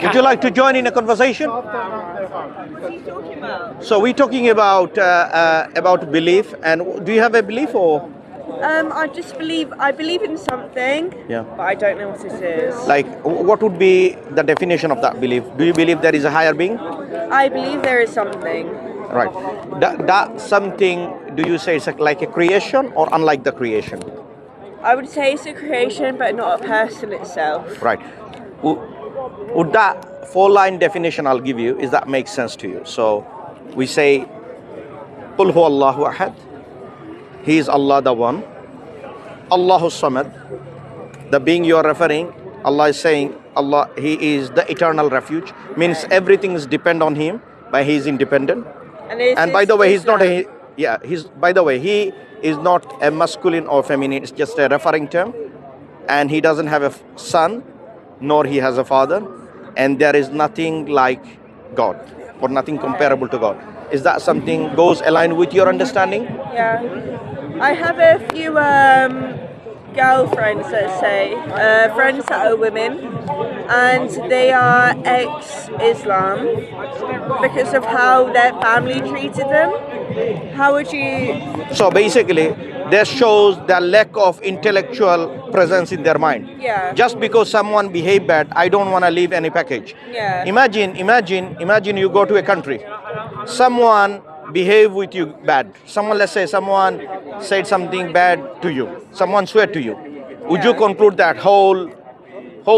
Would you like to join in a conversation? What are you talking about? So we're talking about belief, and do you have a belief or I believe in something, yeah? but I don't know what it is. Like, what would be the definition of that belief? Do you believe there is a higher being? I believe there is something. Right. That something, do you say it's like a creation or unlike the creation? I would say it's a creation, but not a person itself. Right. Would that four-line definition I'll give you, is that makes sense to you? So we say, Qul huwa Allahu ahad. He is Allah the One. Allahu Samad. The being you are referring, Allah is saying, Allah, He is the eternal refuge. Means everything is depend on Him, but He is independent. And by the way, He's not a, yeah, by the way, He is not a masculine or feminine, it's just a referring term. And He doesn't have a son, nor He has a father. And there is nothing like God, or nothing comparable to God. Is that something goes aligned with your understanding? Yeah. I have a few girlfriends, let's say, friends that are women, and they are ex-Islam because of how their family treated them. How would you... So basically, that shows the lack of intellectual presence in their mind. Yeah. Just because someone behave bad, I don't want to leave any package. Yeah. Imagine you go to a country, someone behave with you bad. Someone, let's say, someone said something bad to you. Someone swear to you. Would you conclude that whole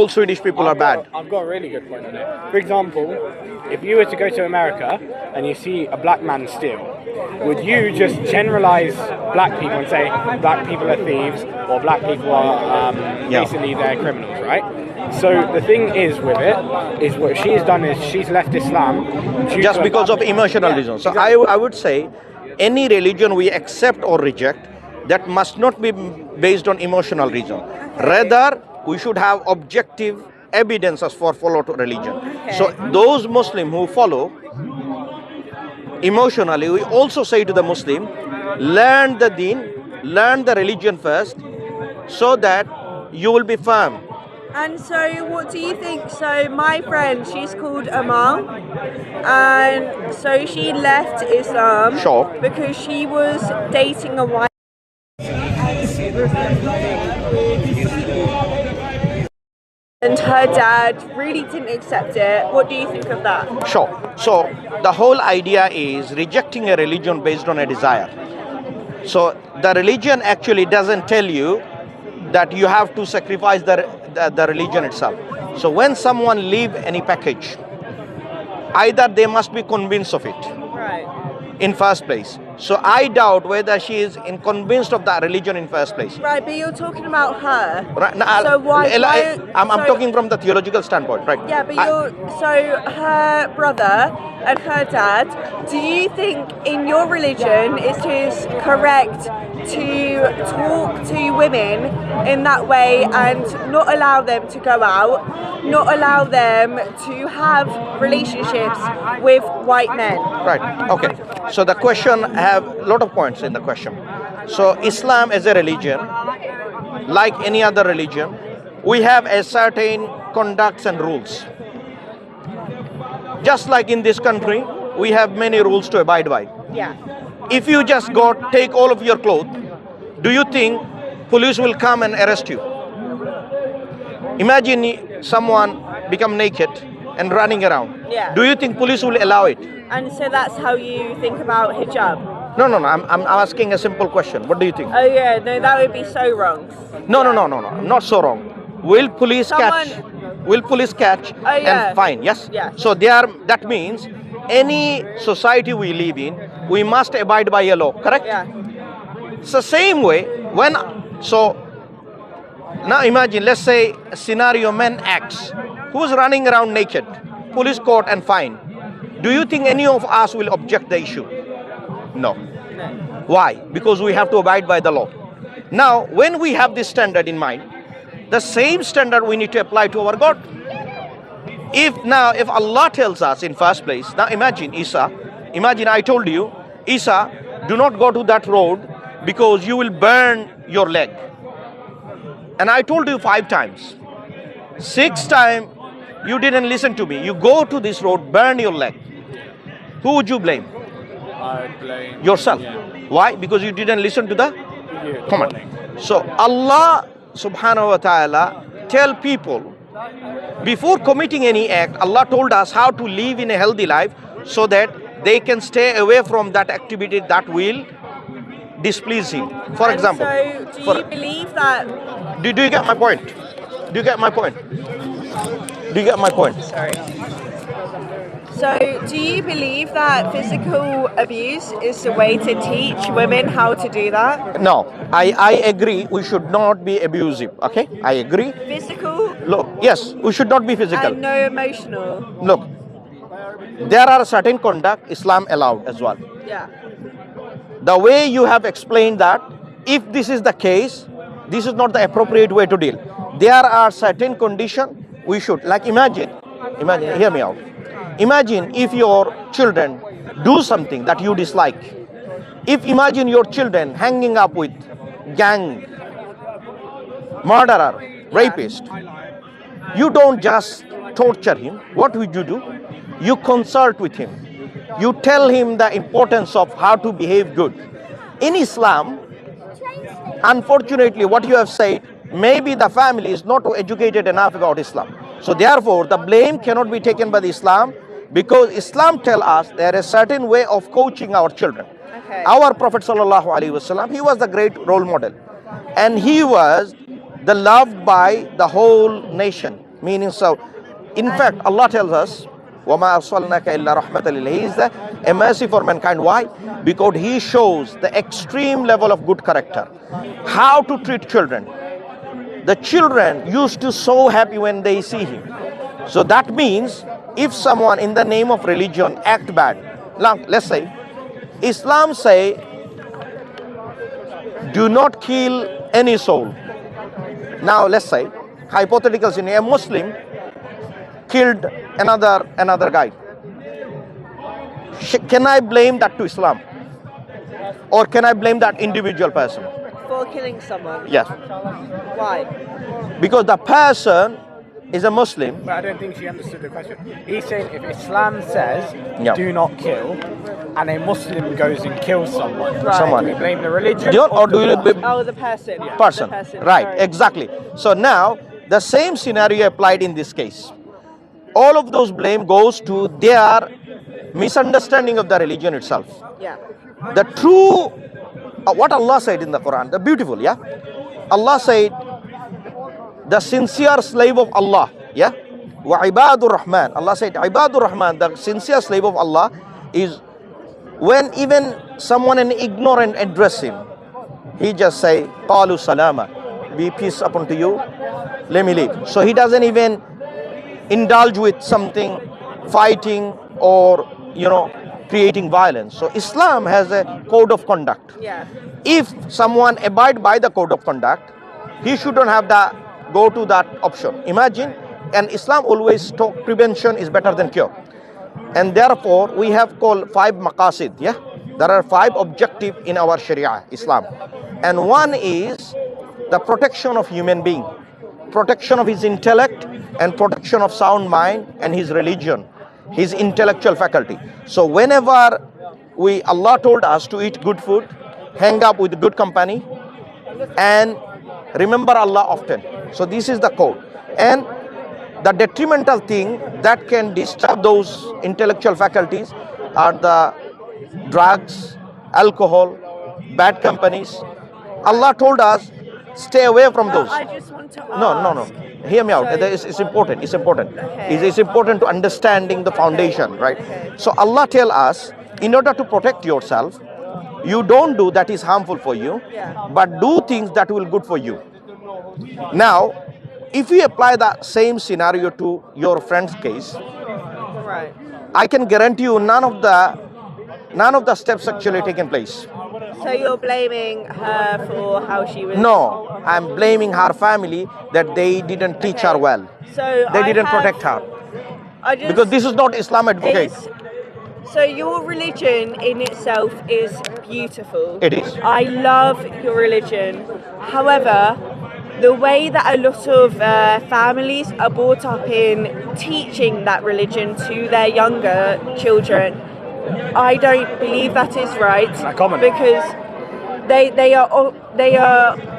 Swedish people are bad? I've got a really good point on it. For example, if you were to go to America and you see a black man steal, would you just generalize black people and say black people are thieves or black people are basically they're criminals, right? So the thing is with it, is what she's done is she's left Islam just because of emotional reasons. So exactly. I would say any religion we accept or reject, that must not be based on emotional reason. Rather, we should have objective evidences for follow to religion. Okay. So those Muslim who follow emotionally, we also say to the Muslim, learn the deen, learn the religion first, so that you will be firm. And so what do you think? So my friend, she's called Amal, and so she left Islam because she was dating a white and her dad really didn't accept it. What do you think of that? Sure. So the whole idea is rejecting a religion based on a desire. So the religion actually doesn't tell you that you have to sacrifice the religion itself. So when someone leave any package, either they must be convinced of it. Right. In first place. So I doubt whether she is convinced of that religion in first place. Right, but you're talking about her. Right. Now, so I'm talking from the theological standpoint, right? Yeah, but so her brother and her dad, do you think in your religion it is correct to talk to women in that way and not allow them to go out, not allow them to have relationships with white men? Right, okay. So the question have a lot of points in the question. So Islam as a religion, like any other religion, we have a certain conducts and rules. Just like in this country, we have many rules to abide by. Yeah. If you just take all of your clothes, do you think police will come and arrest you? Imagine someone become naked and running around. Yeah. Do you think police will allow it? And so that's how you think about hijab? No. I'm asking a simple question. What do you think? Oh yeah, no, that would be so wrong. No. Not so wrong. Will police catch? Oh, yeah. And fine? Yes. Yeah. So that means any society we live in, we must abide by a law. Correct? Yeah. It's the same way now imagine, let's say scenario man X who's running around naked, police caught and fined. Do you think any of us will object the issue? No. Why? Because we have to abide by the law. Now, when we have this standard in mind, the same standard we need to apply to our God. If Allah tells us in first place, now imagine I told you, Isa, do not go to that road because you will burn your leg. And I told you 5 times. 6th time, you didn't listen to me. You go to this road, burn your leg. Who would you blame? I blame Yourself. Yeah. Why? Because you didn't listen to the The command. warning. So Allah subhanahu wa ta'ala tell people, before committing any act, Allah told us how to live in a healthy life so that they can stay away from that activity that will displease Him. For And example, so, do you believe that? do you get my point? Do you get my point? Do you get my point? Sorry. So, do you believe that physical abuse is the way to teach women how to do that? No, I agree. We should not be abusive. Okay, I agree. Physical Look, yes, we should not be physical. and no emotional. Look, there are certain conduct Islam allowed as well. Yeah. The way you have explained that, if this is the case, this is not the appropriate way to deal. There are certain conditions we should, like imagine, hear me out. Imagine if your children do something that you dislike. If imagine your children hanging up with gang, murderer, rapist, you don't just torture him. What would you do? You consult with him. You tell him the importance of how to behave good. In Islam, unfortunately, what you have said, maybe the family is not educated enough about Islam. So therefore, the blame cannot be taken by the Islam, because Islam tell us there is a certain way of coaching our children. Okay. Our Prophet sallallahu alaihi wasallam, he was the great role model, and he was the loved by the whole nation. Meaning, so in fact, Allah tells us, وَمَا أَرْسَلْنَاكَ إِلَّا رَحْمَةً لِلْعَالَمِينَ. He is a mercy for mankind. Why? Because he shows the extreme level of good character. How to treat children. The children used to so happy when they see him. So that means if someone in the name of religion act bad, let's say Islam say do not kill any soul. Now let's say hypothetical scenario, a Muslim killed another guy. Can I blame that to Islam? Or can I blame that individual person? For killing someone. Yes. Why? Because the person is a Muslim. But I don't think she understood the question. He's saying if Islam says Yeah. do not kill, and a Muslim goes and kills someone, Right. Someone. do we blame the religion Or do you the Oh, the person. person? The person. Right, Sorry. exactly. So now the same scenario applied in this case. All of those blame goes to their misunderstanding of the religion itself. Yeah. The true, what Allah said in the Quran, the beautiful, yeah? Allah said, the sincere slave of Allah, yeah? Wa ibadur Rahman. Allah said, ibadur Rahman, the sincere slave of Allah is when even someone an ignorant address him, he just say, qalu salama, be peace upon to you, let me leave. So he doesn't even indulge with something, fighting or, creating violence. So Islam has a code of conduct. Yeah. If someone abide by the code of conduct, he shouldn't have go to that option. Imagine, and Islam always talk prevention is better than cure. And therefore, we have called 5 maqasid, yeah? There are 5 objectives in our Sharia, Islam. And one is the protection of human being, protection of his intellect, and protection of sound mind and his religion, his intellectual faculty. So whenever Allah told us to eat good food, hang up with good company, and remember Allah often. So this is the code. And the detrimental thing that can disturb those intellectual faculties are the drugs, alcohol, bad companies. Allah told us, stay away from those. I just want to ask. No. Hear me out. So- It's important. It's important. Okay. It's important to understanding the foundation, right? Okay. So Allah tell us, in order to protect yourself, you don't do that is harmful for you, Yeah. but do things that will good for you. Now, if we apply that same scenario to your friend's case, Right. I can guarantee you none of the steps actually taken place. So you're blaming her for how she was. No, I'm blaming her family that they didn't teach her well. So They I didn't have- protect her. I just, Because this is not Islam advocate. is- So your religion in itself is beautiful. It is. I love your religion. However, the way that a lot of families are brought up in teaching that religion to their younger children, I don't believe that is right. Not common. Because they are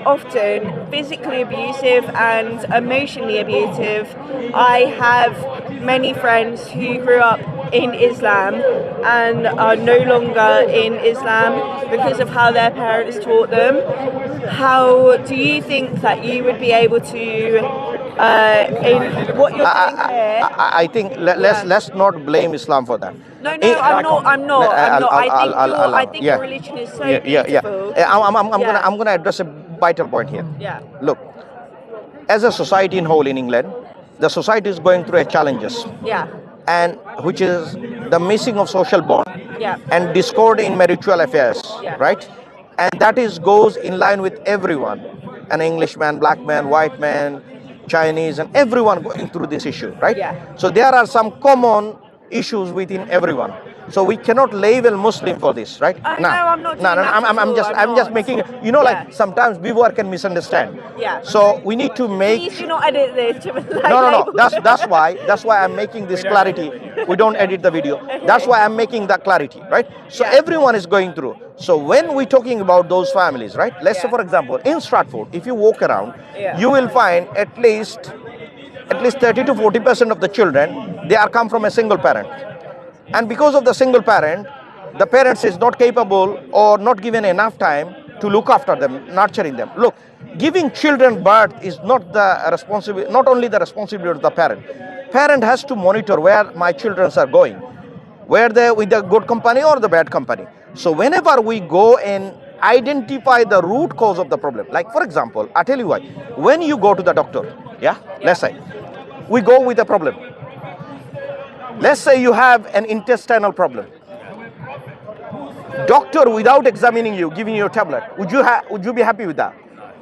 often physically abusive and emotionally abusive. I have many friends who grew up in Islam and are no longer in Islam because of how their parents taught them. How do you think that you would be able to, in what you're doing here? I think let's not blame Islam for that. No, I'm not. I think yeah. your religion is so Yeah. beautiful. I'm gonna address a vital point here. Yeah. Look, as a society in whole in England, the society is going through a challenges, Yeah. and which is the missing of social bond Yeah. and discord in marital affairs, Yeah. right? And that is goes in line with everyone, an Englishman, black man, white man, Chinese, and everyone going through this issue, right? Yeah. So there are some common issues within everyone. So we cannot label Muslim for this, right? No, I'm not doing that at I'm all, just I'm just not. making, you know, Yeah. like sometimes viewer can misunderstand. Yeah. So we need to make. Please do not edit this. No. That's why I'm making this clarity. We don't edit the video. That's why I'm making that clarity, right? So Yeah. everyone is going through. So when we're talking about those families, right? Let's say, Yeah. for example, in Stratford, if you walk around, Yeah. you will find at least 30 to 40% of the children, they are come from a single parent. And because of the single parent, the parents is not capable or not given enough time to look after them, nurturing them. Look, giving children birth is not only the responsibility of the parent. Parent has to monitor where my children are going, where they're with the good company or the bad company. So whenever we go and identify the root cause of the problem, like for example, I tell you why. When you go to the doctor, let's say, we go with a problem. Let's say you have an intestinal problem. Doctor, without examining you, giving you a tablet, would you be happy with that?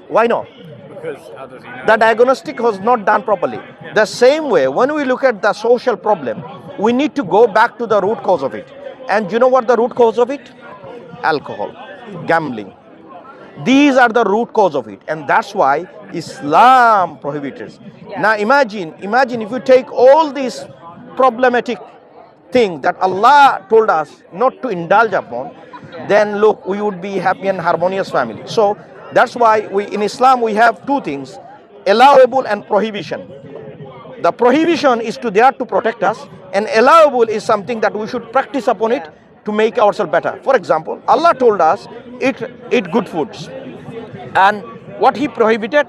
Why not? Because how does he know? The diagnostic was not done properly. The same way, when we look at the social problem, we need to go back to the root cause of it. And you know what the root cause of it? Alcohol, gambling. These are the root cause of it, and that's why Islam prohibits. Yeah. Now imagine if you take all these problematic things that Allah told us not to indulge upon, then look, we would be happy and harmonious family. So that's why in Islam we have two things, allowable and prohibition. The prohibition is there to protect us, and allowable is something that we should practice upon it to make ourselves better. For example, Allah told us eat good foods, and what He prohibited,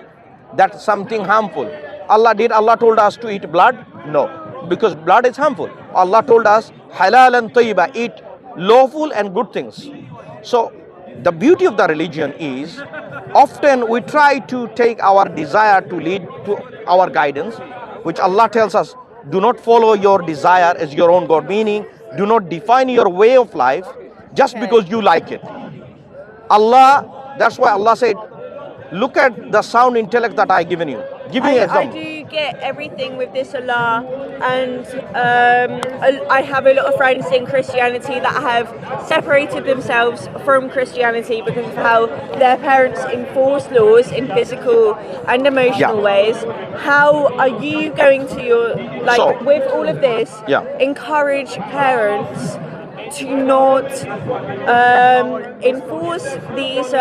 that's something harmful. Allah told us to eat blood? No, because blood is harmful. Allah told us halal and tayyiba, eat lawful and good things. So the beauty of the religion is often we try to take our desire to lead to our guidance, which Allah tells us, do not follow your desire as your own God, meaning do not define your way of life just because you like it. That's why Allah said, look at the sound intellect that I given you. Give me an I example. do get everything with this Allah, and I have a lot of friends in Christianity that have separated themselves from Christianity because of how their parents enforce laws in physical and emotional ways. How are you going to with all of this, encourage parents to not enforce these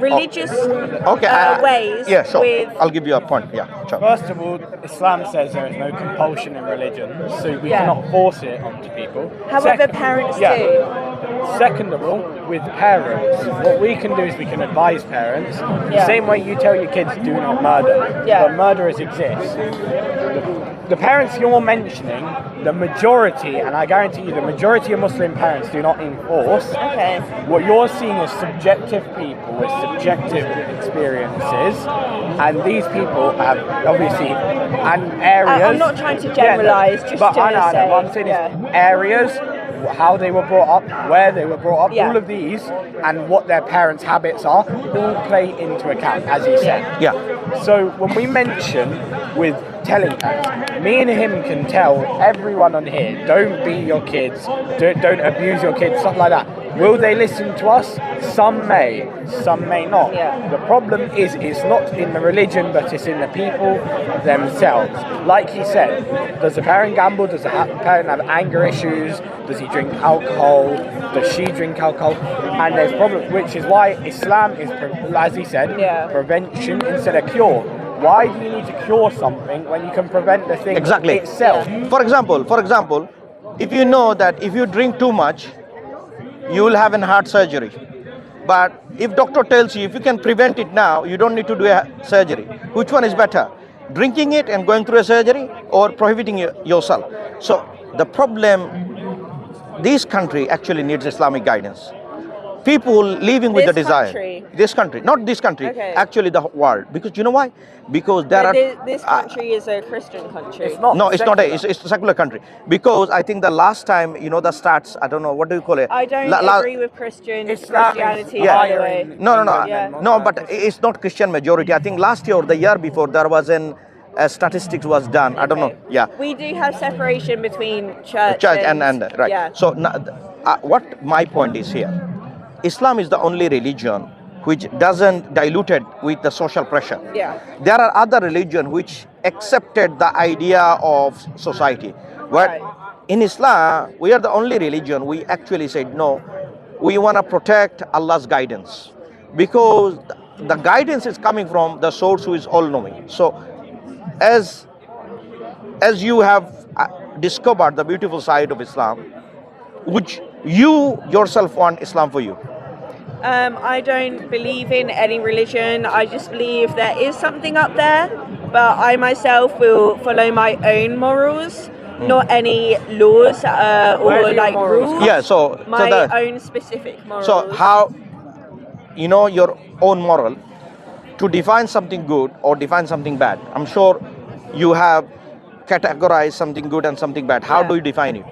religious ways? Yeah, sure. I'll give you a point. Yeah, sure. First of all, Islam says there is no compulsion in religion, so we cannot force it onto people. However, parents do. Second of all, with parents, what we can do is we can advise parents. The same way you tell your kids do not murder, but murderers exist. The parents you're mentioning, the majority, and I guarantee you the majority of Muslim parents do not enforce. Okay. What you're seeing is subjective people with subjective experiences, and these people have obviously areas. I'm not trying to generalise, just but to I know, say. what I'm saying is areas, how they were brought up, where they were brought up, all of these, and what their parents' habits are, all play into account, as he said. Yeah. So when we mention with telling parents, me and him can tell everyone on here, don't beat your kids, don't abuse your kids, stuff like that. Will they listen to us? Some may not. Yeah. The problem is it's not in the religion, but it's in the people themselves. Like he said, does the parent gamble? Does the parent have anger issues? Does he drink alcohol? Does she drink alcohol? And there's problems, which is why Islam is, as he said, prevention instead of cure. Why do you need to cure something when you can prevent the thing itself? For example, if you know that if you drink too much, you will have a heart surgery. But if doctor tells you if you can prevent it now, you don't need to do a surgery. Which one is better? Drinking it and going through a surgery, or prohibiting yourself? So the problem, this country actually needs Islamic guidance. People living with the desire. This country, not this country, actually the world. Because you know why? Because this country is a Christian country. It's not. No, it's not. It's a secular country. Because I think the last time, the stats, I don't know, what do you call it? I don't agree with Christianity. By the way. No, but it's not Christian majority. I think last year or the year before there was statistics was done. I don't know. Yeah. We do have separation between church and right. Yeah. So what my point is here, Islam is the only religion which doesn't dilute it with the social pressure. Yeah. There are other religions which accepted the idea of society. But in Islam, we are the only religion we actually said no, we want to protect Allah's guidance, because the guidance is coming from the source who is all-knowing. So as you have discovered the beautiful side of Islam, which you yourself want Islam for you? I don't believe in any religion. I just believe there is something up there, but I myself will follow my own morals, not any laws or like rules. Yeah, so my own specific morals. So how, your own moral, to define something good or define something bad? I'm sure you have categorized something good and something bad. How do you define it?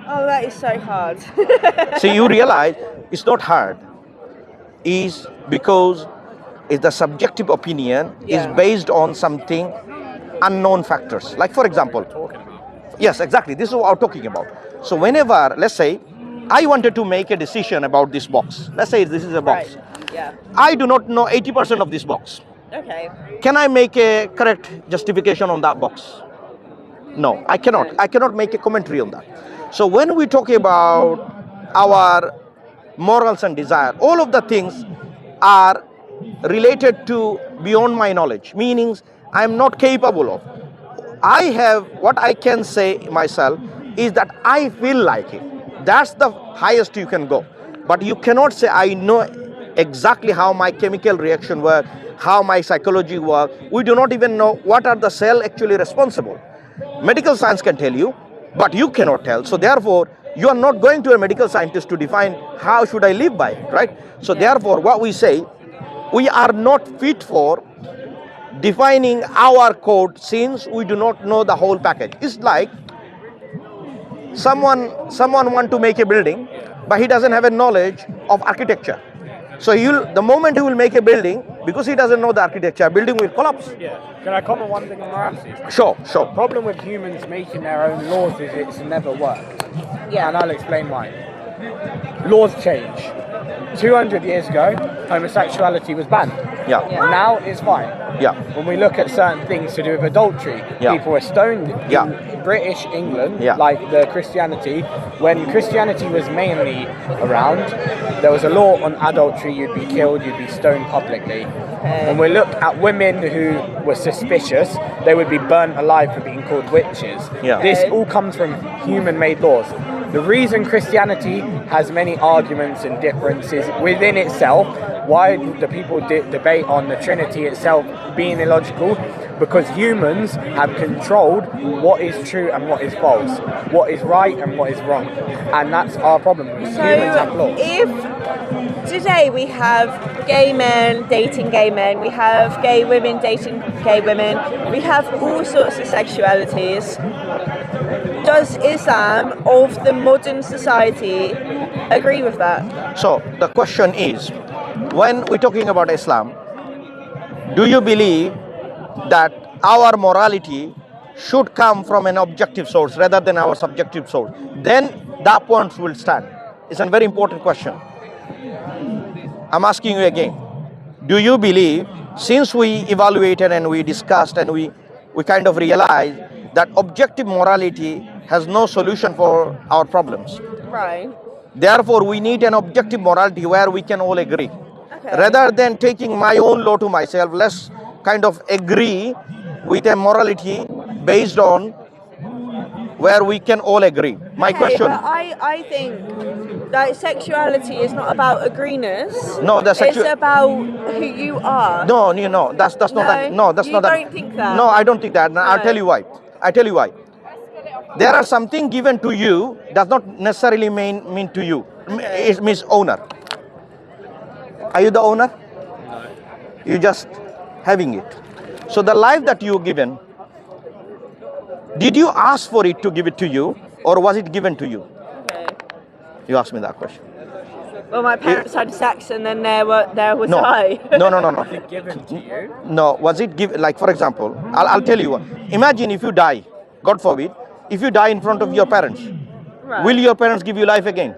Oh, that is so hard. So you realize it's not hard. Is because it's the subjective opinion is based on something unknown factors. Like for example, yes, exactly. This is what I'm talking about. So whenever, let's say, I wanted to make a decision about this box. Let's say this is a box. Right. Yeah. I do not know 80% of this box. Okay. Can I make a correct justification on that box? No, I cannot. I cannot make a commentary on that. So when we talk about our morals and desire, all of the things are related to beyond my knowledge, meaning I am not capable of. What I can say myself is that I feel like it. That's the highest you can go. But you cannot say I know exactly how my chemical reaction works, how my psychology works. We do not even know what are the cells actually responsible. Medical science can tell you, but you cannot tell. So therefore, you are not going to a medical scientist to define how should I live by, right? So therefore, what we say, we are not fit for defining our code since we do not know the whole package. It's like someone want to make a building, but he doesn't have a knowledge of architecture. So the moment he will make a building, because he doesn't know the architecture, building will collapse. Yeah. Can I comment one thing on morality? Sure. The problem with humans making their own laws is it's never worked. Yeah. And I'll explain why. Laws change. 200 years ago, homosexuality was banned. Yeah. Now it's fine. Yeah. When we look at certain things to do with adultery, people were stoned in British England, like the Christianity. When Christianity was mainly around, there was a law on adultery, you'd be killed, you'd be stoned publicly. When we look at women who were suspicious, they would be burnt alive for being called witches. Yeah. This all comes from human-made laws. The reason Christianity has many arguments and differences within itself, why do people debate on the Trinity itself being illogical? Because humans have controlled what is true and what is false, what is right and what is wrong. And that's our problem. Humans have laws. If today we have gay men dating gay men, we have gay women dating gay women, we have all sorts of sexualities, does Islam of the modern society agree with that? So the question is, when we're talking about Islam, do you believe that our morality should come from an objective source rather than our subjective source? Then that point will stand. It's a very important question. I'm asking you again. Do you believe, since we evaluated and we discussed and we kind of realized that objective morality has no solution for our problems? Right. Therefore, we need an objective morality where we can all agree. Okay. Rather than taking my own law to myself, let's kind of agree with a morality based on where we can all agree. My Okay, question. but I think that sexuality is not about agreement. No, it's about who you are. No, that's not that. No, that's not that. You don't think that? No, I don't think that. No. I'll tell you why. There are something given to you does not necessarily mean to you. Okay. It means owner. Are you the owner? No. You just having it. So the life that you given, did you ask for it to give it to you, or was it given to you? Okay. You asked me that question. Well, my parents had sex, and then there was No. I. No. Was it given to you? No, was it given? Like, for example, I'll tell you. Imagine if you die, God forbid, if you die in front of your parents, Right. will your parents give you life again?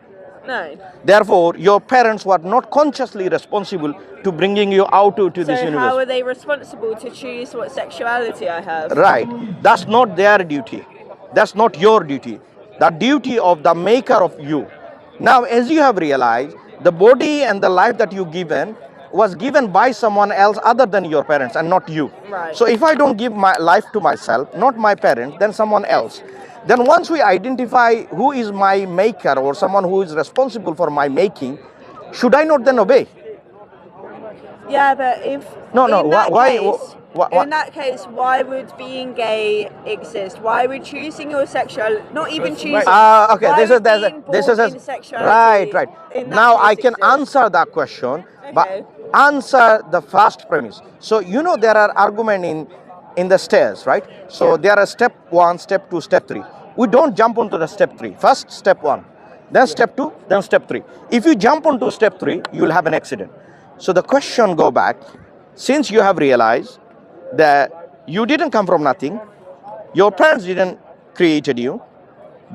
No. Therefore, your parents were not consciously responsible to bringing you out to this So universe. how are they responsible to choose what sexuality I have? Right. That's not their duty. That's not your duty. The duty of the maker of you. Now, as you have realized, the body and the life that you given was given by someone else other than your parents and not you. Right. So if I don't give my life to myself, not my parents, then someone else. Then once we identify who is my maker or someone who is responsible for my making, should I not then obey? Yeah, but if No, in that why- case, why- in that case, why would being gay exist? Why would choosing your sexual, not even choosing? Okay, why this would is being this born is in sexuality right. in that Now I case can exist? answer that question, but Okay. answer the first premise. So there are argument in the stairs, right? So there are step 1, step 2, step 3. We don't jump onto the step 3. First step 1, then step 2, then step 3. If you jump onto step 3, you will have an accident. So the question go back, since you have realized that you didn't come from nothing, your parents didn't created you,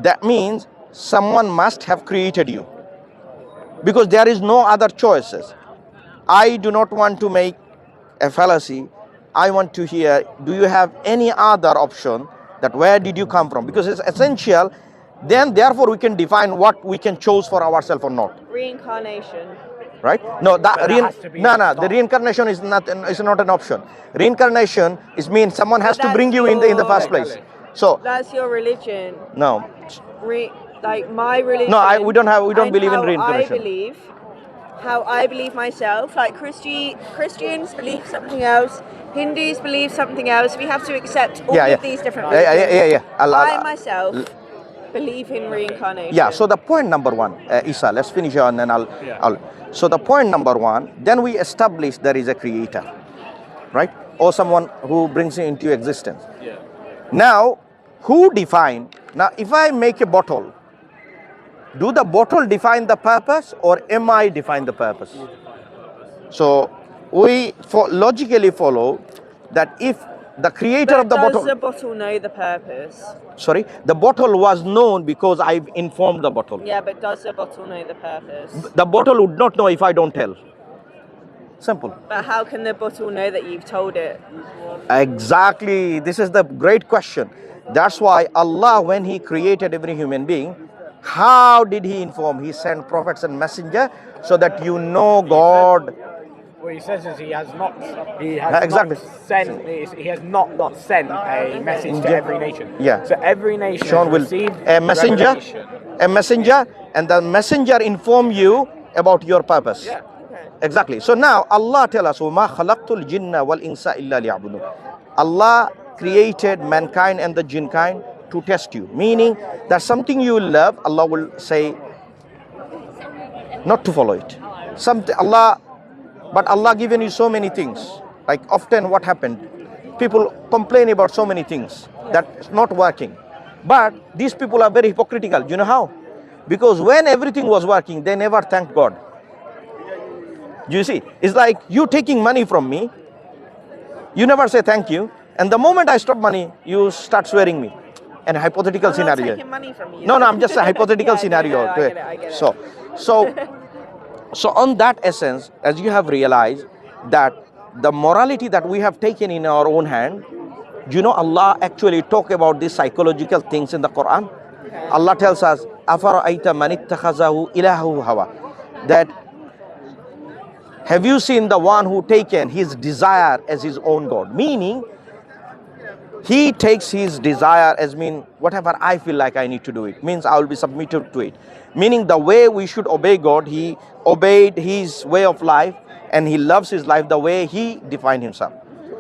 that means someone must have created you, because there is no other choices. I do not want to make a fallacy. I want to hear, do you have any other option, that where did you come from? Because it's essential. Then therefore we can define what we can choose for ourselves or not. Reincarnation. Right? No, But that has to be no. at the The reincarnation is not an option. Reincarnation means someone has to That's bring you in the first place. Exactly. So That's your religion. no, Like my religion. No, we don't and believe in how reincarnation. How I believe myself. Like Christians believe something else. Hindus believe something else. We have to accept all of these different religions. I myself believe in reincarnation. Yeah. So the point number 1, Isa. Let's finish here and then I'll. So the point number 1. Then we establish there is a creator, right? Or someone who brings it into existence. Yeah. Now, who define? Now, if I make a bottle, do the bottle define the purpose, or am I define the purpose? So we logically follow that if the creator of the bottle, does the bottle know the purpose? sorry, the bottle was known because I've informed the bottle. Yeah, but does the bottle know the purpose? The bottle would not know if I don't tell. Simple. But how can the bottle know that you've told it? Exactly. This is the great question. That's why Allah, when He created every human being, how did He inform? He sent prophets and messenger so that you know God. What he says is he has not Exactly. not sent a message to every nation. Yeah. So every nation Sean will received a messenger, and the messenger inform you about your purpose. Yeah. Exactly. So now Allah tell us, وَمَا خَلَقْتُ الْجِنَّ وَالْإِنسَ إِلَّا لِيَعْبُدُونَ. Allah created mankind and the jinn kind to test you. Meaning that something you love, Allah will say not to follow it. But Allah given you so many things. Like often what happened, people complain about so many things that's not working. But these people are very hypocritical. Do you know how? Because when everything was working, they never thanked God. You see, it's like you taking money from me, you never say thank you, and the moment I stop money, you start swearing me. And hypothetical I'm scenario. not taking money from you. No, I'm just a hypothetical scenario. I get it. So So, so on that essence, as you have realized that the morality that we have taken in our own hand, do you know Allah actually talk about these psychological things in the Quran? Allah tells us, أَفَرَأَيْتَ مَنِ اتَّخَذَهُ إِلَهُ هَوَى, that have you seen the one who taken his desire as his own God? Meaning, he takes his desire as mean whatever I feel like I need to do it. Means I will be submitted to it. Meaning the way we should obey God, he obeyed his way of life and he loves his life the way he defined himself.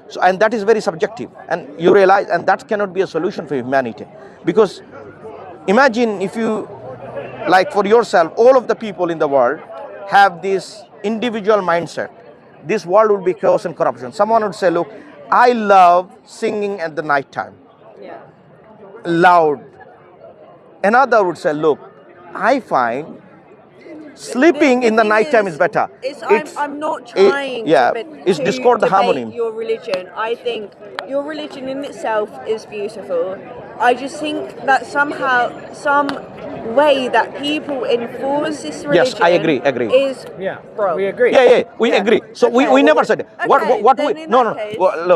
So, and that is very subjective. And you realize, and that cannot be a solution for humanity. Because imagine if you, like for yourself, all of the people in the world have this individual mindset. This world will be chaos and corruption. Someone would say, look, I love singing at the night time. Yeah. Loud. Another would say, look, I find sleeping in the night time is better. I'm not trying it's to discord the debate harmony. your religion. I think your religion in itself is beautiful. I just think that somehow, some way that people enforce this religion Yes, I agree. is wrong. We agree. We agree. So we never said it. What then we in no that no case- well,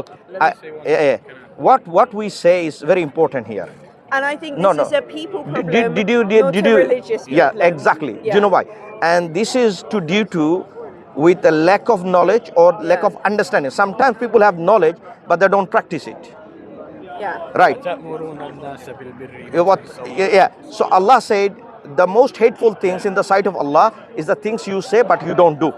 look what we say is very important here. And I think this is a people problem, Did you not a religious problem. Yeah, exactly. Yeah. Do you know why? And this is due to with a lack of knowledge or lack of understanding. Sometimes people have knowledge but they don't practice it. Yeah. Right. So Allah said the most hateful things in the sight of Allah is the things you say but you don't do.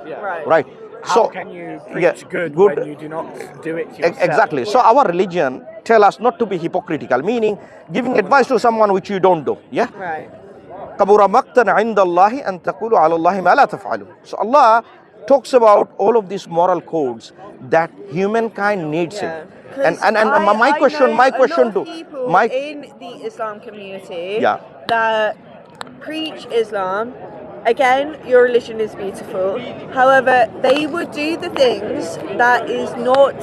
Right. How can you preach good when you do not do it yourself? Exactly. So our religion tell us not to be hypocritical, meaning giving advice to someone which you don't do. Yeah. Right. كَبُرَ مَقْتًا عِنْدَ اللَّهِ أَن تَقُولُوا عَلَى اللَّهِ مَا لَا تَفْعَلُونَ. So Allah talks about all of these moral codes that humankind needs it. And my question to to in the Islam community that preach Islam. Again, your religion is beautiful. However, they would do the things that is not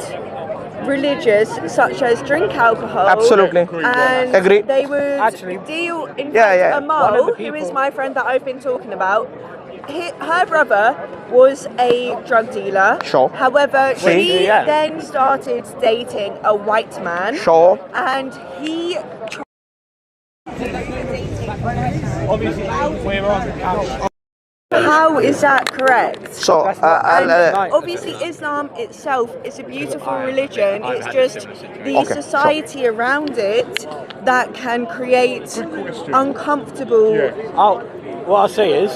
religious, such as drink alcohol. Absolutely. And Agree. they would deal. In fact, Amal, who is my friend that I've been talking about, her brother was a drug dealer. Sure. However, she then started dating a white man. Sure. And he. Obviously, we're on camera. How is that correct? So obviously Islam itself is a beautiful religion. It's just the society around it that can create uncomfortable. What I'll say is,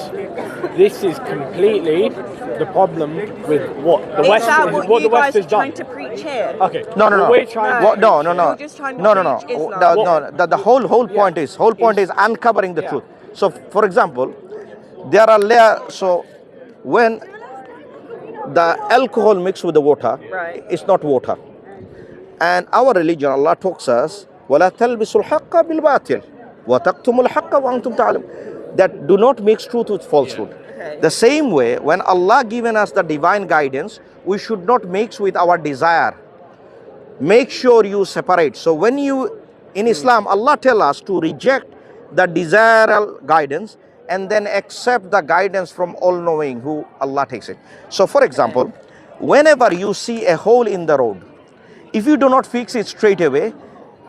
this is completely the problem with what the West Is that what you guys has are done. trying to preach here? Okay. No. We're trying You're just trying to preach Islam. The whole point is uncovering the truth. So, for example, there are layers. So, when the alcohol mixed with the water, it's not water. And our religion, Allah talks us, وَلَا تَلْبِسُوا الْحَقَّ بِالْبَاطِلِ وَتَكْتُمُوا الْحَقَّ وَأَنْتُمْ تَعْلَمُونَ. That do not mix truth with falsehood. The same way, when Allah given us the divine guidance, we should not mix with our desire. Make sure you separate. So when you, in Islam, Allah tell us to reject the desirable guidance and then accept the guidance from all-knowing who Allah takes it. So for example, whenever you see a hole in the road, if you do not fix it straight away,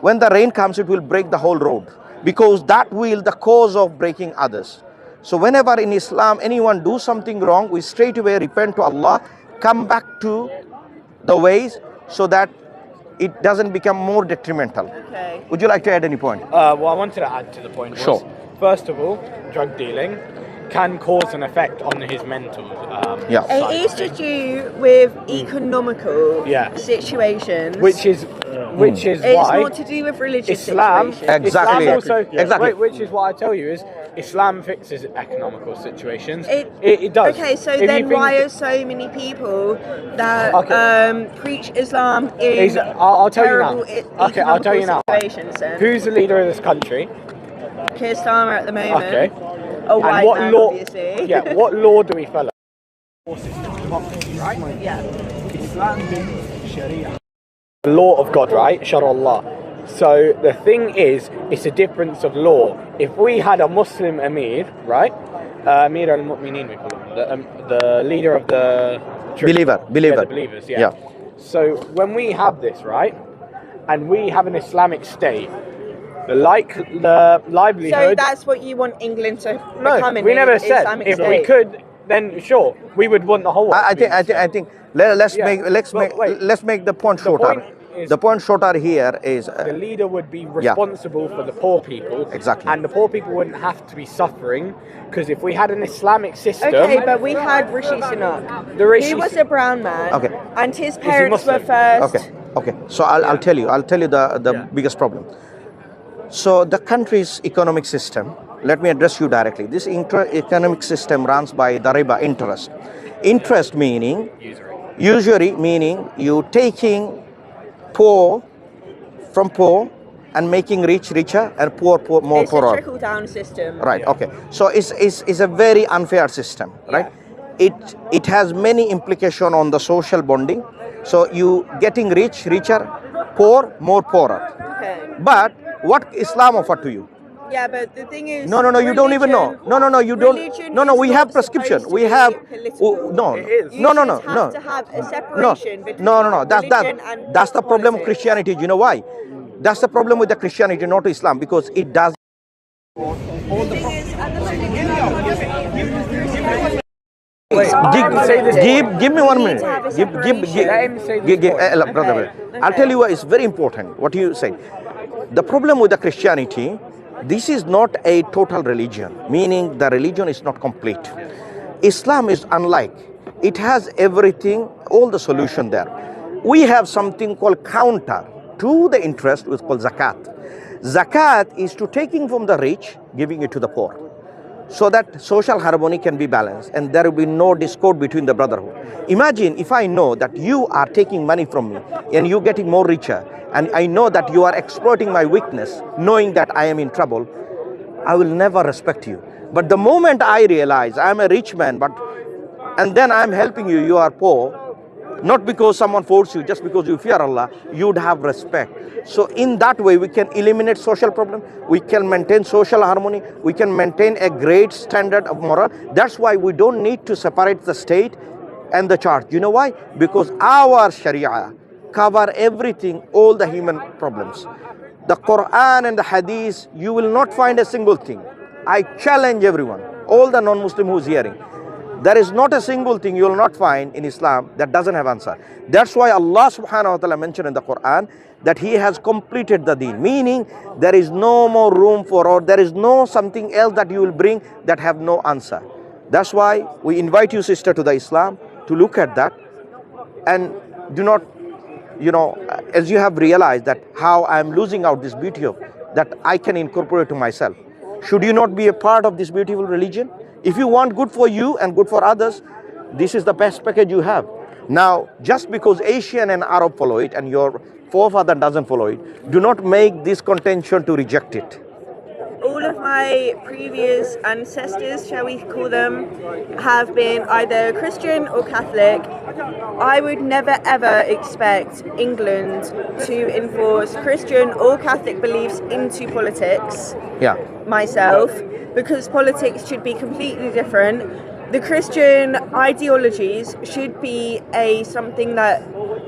when the rain comes, it will break the whole road, because that will the cause of breaking others. So whenever in Islam anyone do something wrong, we straight away repent to Allah, come back to the ways so that it doesn't become more detrimental. Okay. Would you like to add any point? Well, I wanted to add to the point. Sure. First of all, drug dealing can cause an effect on his mental. It is to do with economical situations. Which is it's why not to do with religious Islam. situations. Exactly. Islam also, Exactly. Which is what I tell you is Islam fixes economical situations. It does. Okay, so then why are so many people that preach Islam in I'll tell you now. Okay, I'll tell you now. Then? Who's the leader of this country? Keir Starmer at the moment. Okay. A white what man, law? obviously. Yeah. What law do we follow? Right. Yeah. Islam means Sharia. The law of God, right? Shar Allah. So the thing is, it's a difference of law. If we had a Muslim Emir, right, Amir al-Mu'mineen, we call him, the leader of the Believer. Yeah, the believers, yeah. So when we have this, right, and we have an Islamic state, the livelihood. So that's what you want England to become in we never said Islamic if state. we could, then sure, we would want the whole world. I think let's make the point shorter. The point shorter here is the leader would be responsible for the poor people. Exactly. And the poor people wouldn't have to be suffering, because if we had an Islamic system. Okay, but we had Rishi Sunak. He was a brown man. Okay. And his parents were first. Okay. So I'll tell you the biggest problem. So the country's economic system, let me address you directly. This economic system runs by the riba, interest. Interest meaning, usury meaning you taking poor from poor and making rich richer and poor more It's poorer. a trickle-down system. Right, okay. So it's a very unfair system, right? It has many implications on the social bonding. So you getting rich, richer, poor, more poorer. Okay. But what Islam offer to you? Yeah, but the thing is, No, you don't even know. No, you don't. No, we have prescription. We have. No. It is. You have to have a separation between No. religion and That's the problem with politics. Christianity. You know why? That's the problem with the Christianity, not Islam, because it does. Give me 1 minute. Let him say this Brother, I'll tell you why it's very important what you said. The problem with the Christianity, this is not a total religion, meaning the religion is not complete. Islam is unlike. It has everything, all the solution there. We have something called counter to the interest, which is called zakat. Zakat is to taking from the rich, giving it to the poor, so that social harmony can be balanced and there will be no discord between the brotherhood. Imagine if I know that you are taking money from me and you getting more richer, and I know that you are exploiting my weakness, knowing that I am in trouble, I will never respect you. But the moment I realize I am a rich man, and then I am helping you, you are poor, not because someone forced you, just because you fear Allah, you would have respect. So in that way, we can eliminate social problem, we can maintain social harmony, we can maintain a great standard of moral. That's why we don't need to separate the state and the church. You know why? Because our Sharia cover everything, all the human problems. The Quran and the Hadith, you will not find a single thing. I challenge everyone, all the non-Muslim who's hearing. There is not a single thing you will not find in Islam that doesn't have answer. That's why Allah subhanahu wa ta'ala mentioned in the Quran that He has completed the deen, meaning there is no more room for, or there is no something else that you will bring that have no answer. That's why we invite you, sister, to the Islam to look at that, and do not, as you have realized that how I am losing out this beauty of that I can incorporate to myself. Should you not be a part of this beautiful religion? If you want good for you and good for others, this is the best package you have. Now, just because Asian and Arab follow it and your forefather doesn't follow it, do not make this contention to reject it. All of my previous ancestors, shall we call them, have been either Christian or Catholic. I would never ever expect England to enforce Christian or Catholic beliefs into politics. Myself, because politics should be completely different. The Christian ideologies should be something that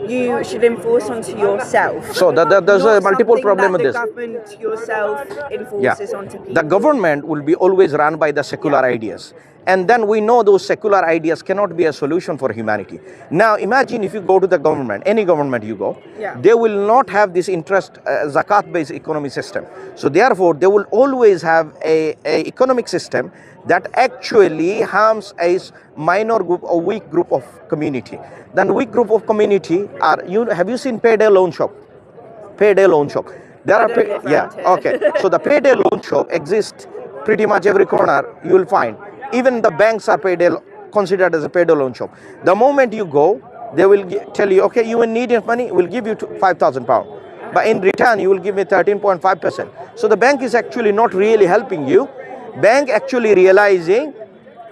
you should enforce onto yourself. So there's a multiple problem with this. The government yourself enforces onto people. The government will be always run by the secular ideas. And then we know those secular ideas cannot be a solution for humanity. Now imagine if you go to the government, any government you go, they will not have this interest, zakat-based economic system. So therefore, they will always have a economic system that actually harms a minor group or weak group of community. Then weak group of community are, have you seen payday loan shop? Payday loan shop. There are okay. So the payday loan shop exists pretty much every corner you will find. Even the banks are considered as a payday loan shop. The moment you go, they will tell you, okay, you will need money, we'll give you £5,000. But in return, you will give me 13.5%. So the bank is actually not really helping you. Bank actually realizing,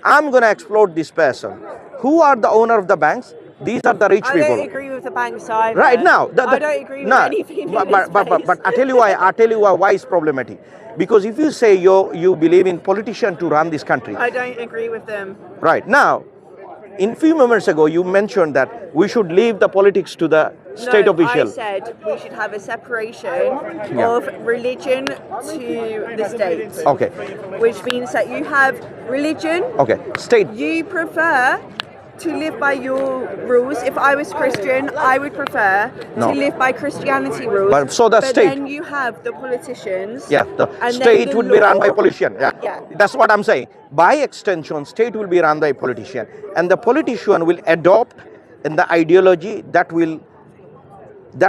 I'm going to exploit this person. Who are the owner of the banks? These are the rich people. I don't agree with the bank side. Right now, I don't agree with anything. But I tell you why. Why it's problematic. Because if you say you believe in politicians to run this country, I don't agree with them. right now, in few moments ago, you mentioned that we should leave the politics to the state No, official. I said we should have a separation Yeah. of religion to the state. Okay, Which means that you have religion, okay, state. you prefer to live by your rules. If I was Christian, I would prefer No. to live by Christianity rules. But so the state- then you have the politicians. Yeah, the and then state the would be run by law. politician. Yeah. Yeah. That's what I'm saying. By extension, state will be run by politician, and the politician will adopt in the ideology that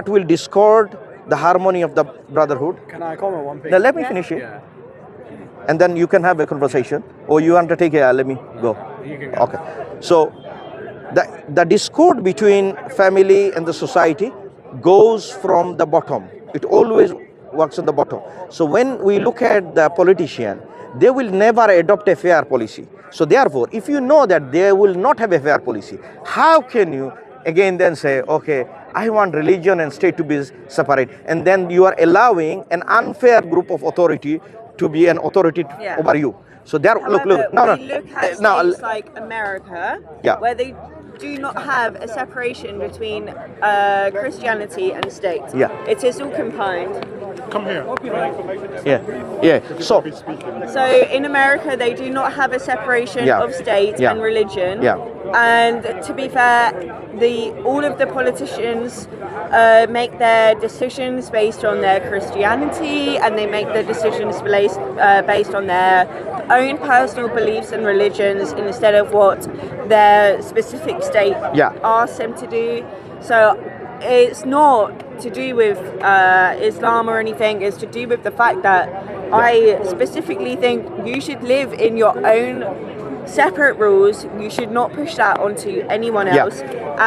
will discord the harmony of the brotherhood. Can I comment one thing? Now let me finish it, Yeah. and then you can have a conversation, or you want to take it. Let me go. You can go. Okay. So the discord between family and the society goes from the bottom. It always works on the bottom. So when we look at the politician, they will never adopt a fair policy. So therefore, if you know that they will not have a fair policy, how can you again then say, okay, I want religion and state to be separate, and then you are allowing an unfair group of authority to be an authority Yeah. over you. So there, look, However, no, we look at no, states like America, Yeah. where they do not have a separation between Christianity and state. Yeah. It is all combined. Come here. yeah. So So in America, they do not have a separation Yeah. of state Yeah. and religion. Yeah. And to be fair, all of the politicians make their decisions based on their Christianity, and they make their decisions based on their own personal beliefs and religions instead of what their specific state Yeah. asks them to do. So it's not to do with Islam or anything. It's to do with the fact that I specifically think you should live in your own separate rules. You should not push that onto anyone Yeah. else,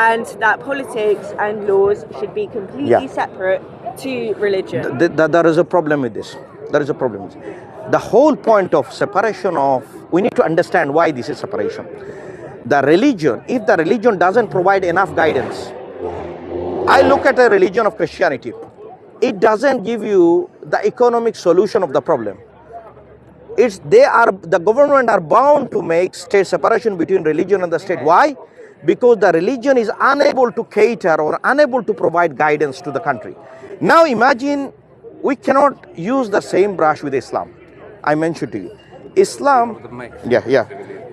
and that politics and laws should be completely Yeah. separate to religion. there is a problem with this. There is a problem with this. The whole point of separation we need to understand why this is separation. The religion, if the religion doesn't provide enough guidance, I look at a religion of Christianity, it doesn't give you the economic solution of the problem. The government are bound to make state separation between religion and the state. Why? Because the religion is unable to cater or unable to provide guidance to the country. Now imagine we cannot use the same brush with Islam. I mentioned to you. Islam, yeah.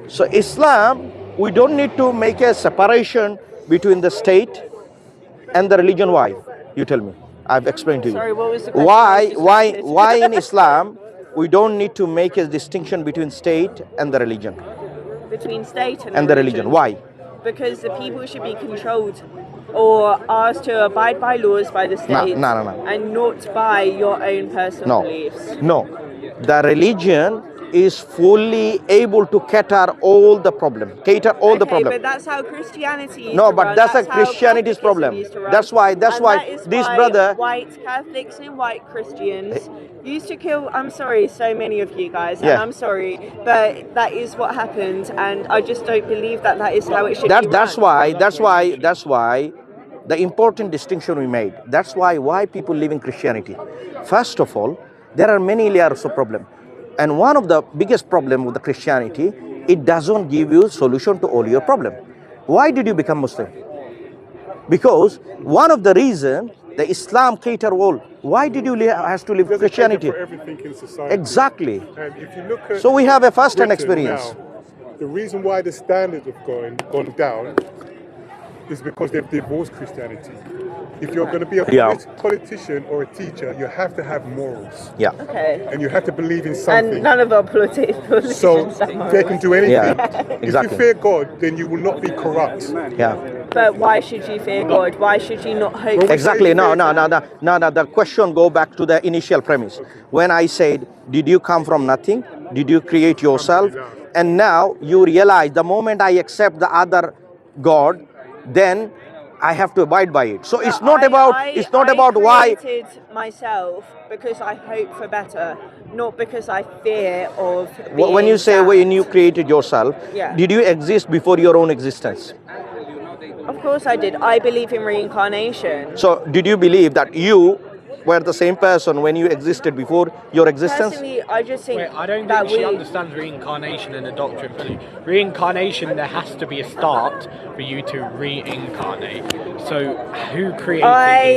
So Islam, we don't need to make a separation between the state and the religion. Why? You tell me. I've explained to you. Sorry, what was the question? Why in Islam we don't need to make a distinction between state and the religion Between state and the religion? Why? Because the people should be controlled or asked to abide by laws by the state No. and not by your own personal beliefs. No. The religion is fully able to cater all the problem. But that's how Christianity used No, to but run. that's how Christianity's Catholicism problem. used to run. That's why And that is this why brother. white Catholics and white Christians used to kill, I'm sorry, so many of you guys, and Yeah. I'm sorry, but that is what happened, and I just don't believe that is how it should be That's run. why the important distinction we made. That's why people live in Christianity. First of all, there are many layers of problem. And one of the biggest problem with the Christianity, it doesn't give you solution to all your problem. Why did you become Muslim? Because one of the reason the Islam cater all. Why did you has to live There's a Christianity? cater for everything in society. Exactly. And if you look at So we have a first-hand Britain experience. now, the reason why the standards have gone down is because they've divorced Christianity. If you're going to be a Yeah. politician or a teacher, you have to have morals. Yeah. Okay. And you have to believe in something. And none of our politicians So have they can do anything. Yeah, If exactly. you fear God, then you will not be corrupt. Yeah. But why should you fear God? Why should you not hope? Exactly. No. The question go back to the initial premise. When I said, did you come from nothing? Did you create yourself? And now you realize the moment I accept the other God, then I have to abide by it. So it's not about why. I created myself because I hope for better, not because I fear of. When you say when you created yourself, Yeah. did you exist before your own existence? Of course I did. I believe in reincarnation. So did you believe that you were the same person when you existed before your existence? Personally, I just think I don't that think she understands reincarnation and the doctrine fully. Reincarnation, there has to be a start for you to reincarnate. So who created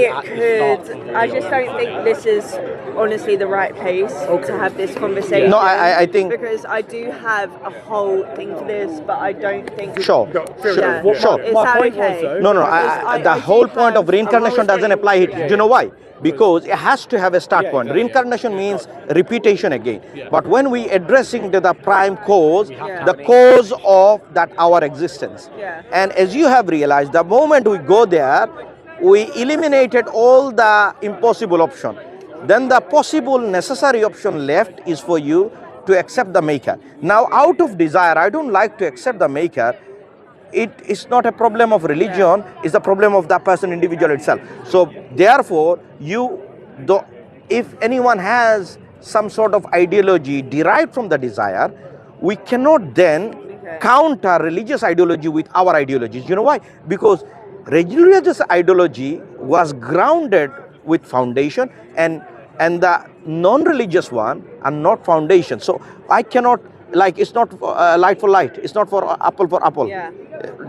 you at the start? I just don't think this is honestly the right place to have this conversation. No, I think. Because I do have a whole thing for this, but I don't think. Sure. No, fair Sure. enough. Sure. Is My that point okay? was, though- No, I the do whole point have of reincarnation a doesn't apply here. Do you know why? Because it has to have a start Yeah, point. exactly. Reincarnation means repetition again. Yeah. But when we addressing to the prime cause, Yeah. the cause of that our existence. Yeah. And as you have realized, the moment we go there, we eliminated all the impossible option. Then the possible necessary option left is for you to accept the maker. Now, out of desire, I don't like to accept the maker. It is not a problem of religion, it's a problem of that person, individual itself. So therefore, if anyone has some sort of ideology derived from the desire, we cannot then counter religious ideology with our ideologies. You know why? Because religious ideology was grounded with foundation, and the non-religious one are not foundation. So I cannot, like, it's not light for light, it's not for apple. Yeah.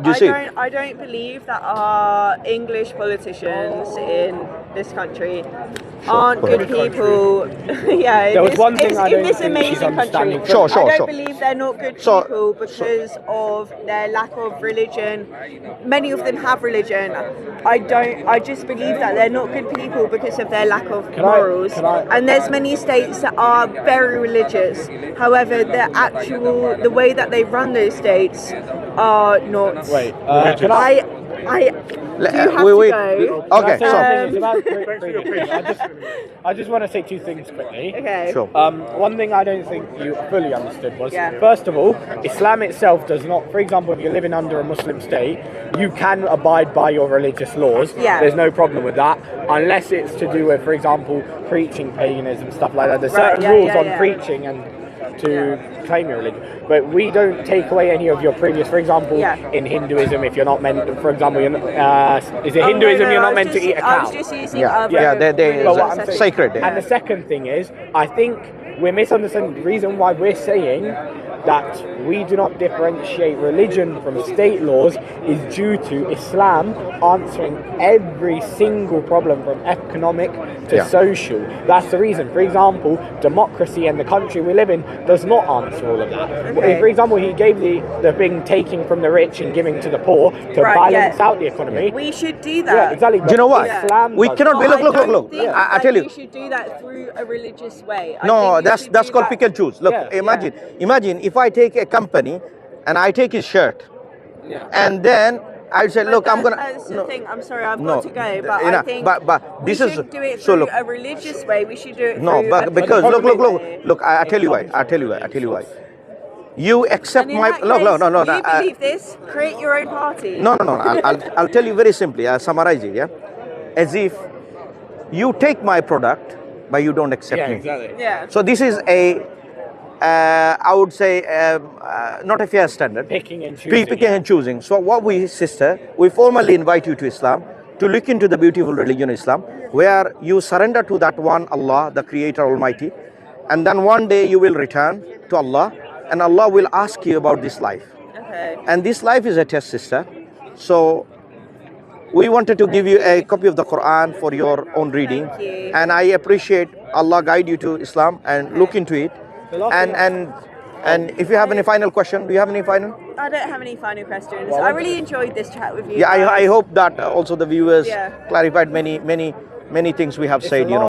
Do you see? I don't believe that our English politicians in this country aren't good people. Yeah, There was one thing it's I in don't this think she's amazing country. understanding. Sure. I don't believe they're not good people because of their lack of religion. Many of them have religion. I just believe that they're not good people because of their lack of morals. And there's many states that are very religious. However, the way that they run those states are not. Wait, can I? Do you have to go? Okay, Can I say so something? It's about Thanks for your patience. I just want to say two things quickly. Okay. sure. One thing I don't think you fully understood was, Yeah. first of all, Islam itself does not, for example, if you're living under a Muslim state, you can abide by your religious laws. Yeah. There's no problem with that, unless it's to do with, for example, preaching paganism, stuff like that. There's Right, certain yeah, rules yeah, on yeah. preaching and to claim your religion. But we don't take away any of your previous, for example, Yeah. in Hinduism, if you're not meant, for example, is it Hinduism you're not meant to eat a I cow? was just using Yeah, other yeah, they But what I'm religious saying- sacred. And the second thing is, I think we're misunderstanding. The reason why we're saying that we do not differentiate religion from state laws is due to Islam answering every single problem from economic to social. That's the reason. For example, democracy and the country we live in does not answer all of that. Okay. For example, he gave the thing taking from the rich and giving to the poor to balance out the economy. We should do that. Yeah, exactly. Do you know what? Islam We does cannot not. be, look. I don't think I that tell you. we should do that through a religious way. I No, think we that's should that's do called that- pick and choose. Look, Yeah. imagine if I take a company and I take his shirt, and then I say, look, I'm gonna. That's the no, thing. I'm sorry, I've no, got to go. But you know, I think but we this is shouldn't do it so through look. a religious way. We should do it No, through but a because economic way. look. I tell you why. You accept And in my that no. case, you believe this? Create your own party. No. I'll tell you very simply. I'll summarize it. Yeah, as if you take my product, but you don't accept Yeah, me. exactly. Yeah. So this is I would say, not a fair standard. Picking and choosing. Picking and choosing. So what we formally invite you to Islam, to look into the beautiful religion Islam, where you surrender to that one Allah, the Creator Almighty, and then one day you will return to Allah, and Allah will ask you about this life. Okay. And this life is a test, sister. So we wanted to give you a copy of the Quran for your own reading. Thank you. And I appreciate Allah guide you to Islam and look into it. And if you have any final question, do you have any final? I don't have any final questions. I really enjoyed this chat with you. Yeah, I guys. hope that also the viewers Yeah. clarified many things we have said, you know.